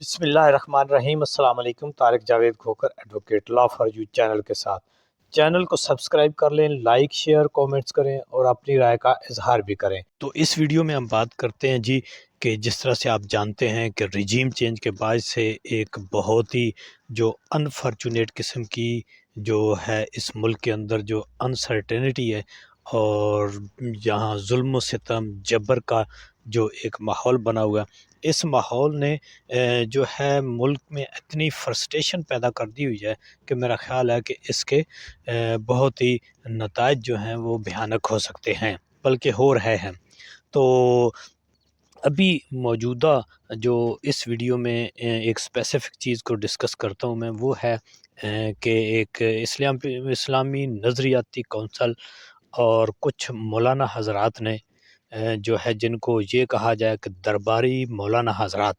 बिस्मिल्लाहिर्रहमानिर्रहीम। अस्सलाम वालेकुम। Tariq Javed Khokhar, advocate, law for you channel के साथ। चैनल को सब्सक्राइब कर लें, लाइक शेयर कमेंट्स करें और अपनी राय का इजहार भी करें। तो इस वीडियो में हम बात करते हैं जी कि जिस तरह से आप जानते हैं कि रिजीम चेंज के बाद से एक बहुत ही जो अनफॉर्चुनेट किस्म की जो है इस मुल्क के अंदर जो अनसर्टेनिटी है और यहाँ जुल्म सितम जबर का जो एक माहौल बना हुआ है, इस माहौल ने जो है मुल्क में इतनी फ्रस्ट्रेशन पैदा कर दी हुई है कि मेरा ख़्याल है कि इसके बहुत ही नताइज जो हैं वो भयानक हो सकते हैं, बल्कि हो रहे हैं। तो अभी मौजूदा जो इस वीडियो में एक स्पेसिफ़िक चीज़ को डिस्कस करता हूँ मैं, वो है कि एक इस्लामी नज़रियाती कौंसल और कुछ मौलाना हज़रात ने जो है जिनको ये कहा जाए कि दरबारी मौलाना हज़रात,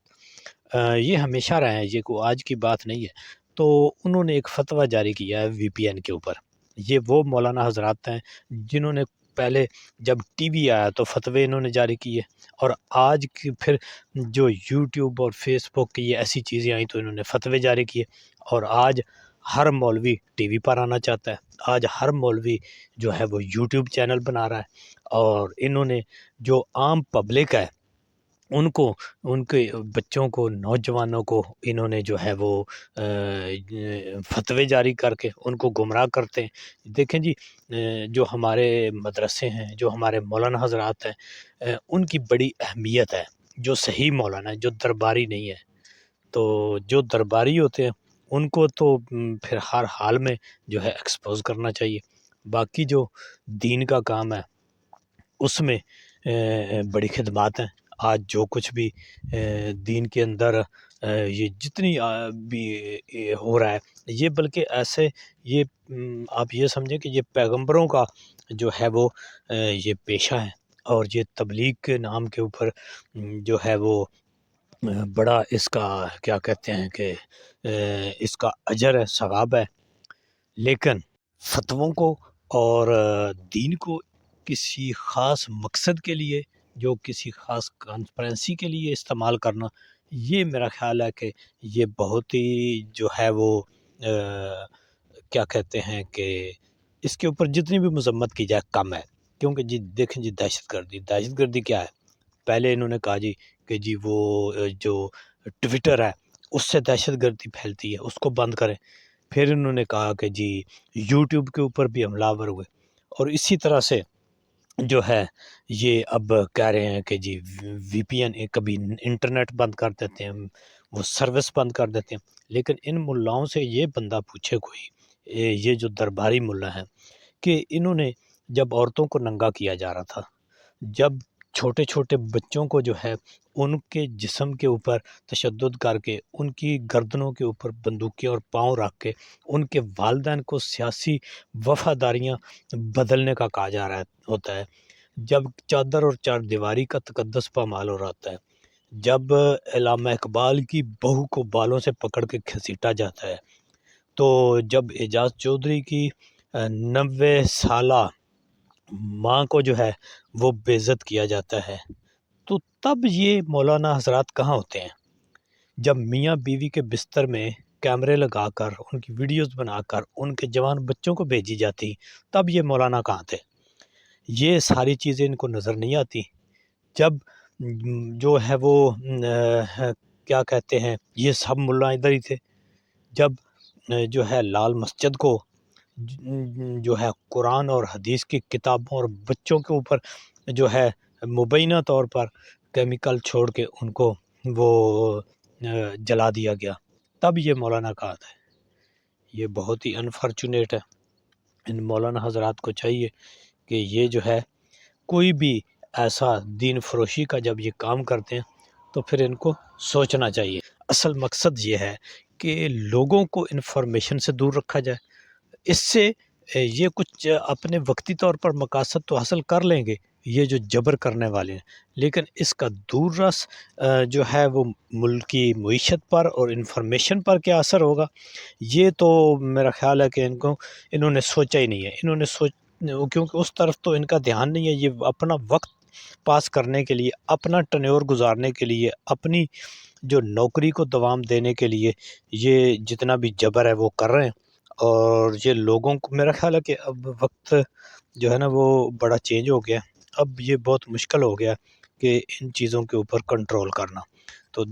ये हमेशा रहे हैं, ये कोई आज की बात नहीं है। तो उन्होंने एक फ़तवा जारी किया है वीपीएन के ऊपर। ये वो मौलाना हज़रात हैं जिन्होंने पहले जब टीवी आया तो फ़तवे इन्होंने जारी किए, और आज की फिर जो यूट्यूब और फ़ेसबुक की ये ऐसी चीज़ें आई तो इन्होंने फ़तवे जारी किए, और आज हर मौलवी टीवी पर आना चाहता है। आज हर मौलवी जो है वो यूट्यूब चैनल बना रहा है, और इन्होंने जो आम पब्लिक है उनको, उनके बच्चों को, नौजवानों को इन्होंने जो है वो फ़तवे जारी करके उनको गुमराह करते हैं। देखें जी, जो हमारे मदरसे हैं, जो हमारे मौलाना हज़रात हैं, उनकी बड़ी अहमियत है। जो सही मौलाना है, जो दरबारी नहीं है। तो जो दरबारी होते हैं उनको तो फिर हर हाल में जो है एक्सपोज़ करना चाहिए। बाकी जो दीन का काम है उसमें बड़ी खिदमत हैं। आज जो कुछ भी दीन के अंदर ये जितनी भी ये हो रहा है, ये बल्कि ऐसे ये आप ये समझें कि ये पैगंबरों का जो है वो ये पेशा है, और ये तबलीग के नाम के ऊपर जो है वो बड़ा इसका क्या कहते हैं कि इसका अजर है, सवाब है। लेकिन फ़तवों को और दीन को किसी ख़ास मकसद के लिए, जो किसी ख़ास कॉन्फ्रेंसी के लिए इस्तेमाल करना, ये मेरा ख़्याल है कि ये बहुत ही जो है वो क्या कहते हैं कि इसके ऊपर जितनी भी मज़म्मत की जाए कम है। क्योंकि जी देखें जी, दहशतगर्दी क्या है? पहले इन्होंने कहा जी कि जी वो जो ट्विटर है उससे दहशतगर्दी फैलती है, उसको बंद करें। फिर इन्होंने कहा कि जी यूट्यूब के ऊपर भी हमलावर हुए, और इसी तरह से जो है ये अब कह रहे हैं कि जी वीपीएन कभी इंटरनेट बंद कर देते हैं, वो सर्विस बंद कर देते हैं। लेकिन इन मुल्लाओं से ये बंदा पूछे कोई, ये जो दरबारी मुल्ला हैं, कि इन्होंने जब औरतों को नंगा किया जा रहा था, जब छोटे-छोटे बच्चों को जो है उनके जिस्म के ऊपर तशद्दुद करके, उनकी गर्दनों के ऊपर बंदूकें और पाँव रख के, उनके वालिदैन को सियासी वफ़ादारियाँ बदलने का कहा जा रहा है होता है, जब चादर और चारदीवारी का तकद्दुस पामाल हो रहा होता है, जब अल्लामा इकबाल की बहू को बालों से पकड़ के घसीटा जाता है, तो जब एजाज़ चौधरी की 90 साला माँ को जो है वो बेइज़्ज़त किया जाता है, तो तब ये मौलाना हज़रात कहाँ होते हैं? जब मियाँ बीवी के बिस्तर में कैमरे लगाकर, उनकी वीडियोज़ बनाकर, उनके जवान बच्चों को भेजी जाती, तब ये मौलाना कहाँ थे? ये सारी चीज़ें इनको नज़र नहीं आती। जब जो है वो क्या कहते हैं, ये सब मुल्ला इधर ही थे। जब जो है लाल मस्जिद को जो है कुरान और हदीस की किताबों और बच्चों के ऊपर जो है मुबैना तौर पर केमिकल छोड़ के उनको वो जला दिया गया, तब ये मौलाना कहा था। ये बहुत ही अनफॉर्चुनेट है। इन मौलाना हज़रात को चाहिए कि ये जो है कोई भी ऐसा दीन फ़रोशी का जब ये काम करते हैं तो फिर इनको सोचना चाहिए। असल मकसद ये है कि लोगों को इन्फॉर्मेशन से दूर रखा जाए। इससे ये कुछ अपने वक्ती तौर पर मकासद तो हासिल कर लेंगे, ये जो जबर करने वाले हैं, लेकिन इसका दूररस जो है वो मुल्क की मईशत पर और इन्फॉर्मेशन पर क्या असर होगा, ये तो मेरा ख़्याल है कि इन्होंने सोचा ही नहीं है। इन्होंने क्योंकि उस तरफ तो इनका ध्यान नहीं है। ये अपना वक्त पास करने के लिए, अपना टन्योर गुजारने के लिए, अपनी جو نوکری کو دوام دینے کے لیے یہ جتنا بھی جبر ہے وہ کر رہے ہیں، اور یہ لوگوں کو میرا خیال ہے کہ اب وقت جو ہے نا وہ بڑا چینج ہو گیا، اب یہ بہت مشکل ہو گیا کہ ان چیزوں کے اوپر کنٹرول کرنا۔ تو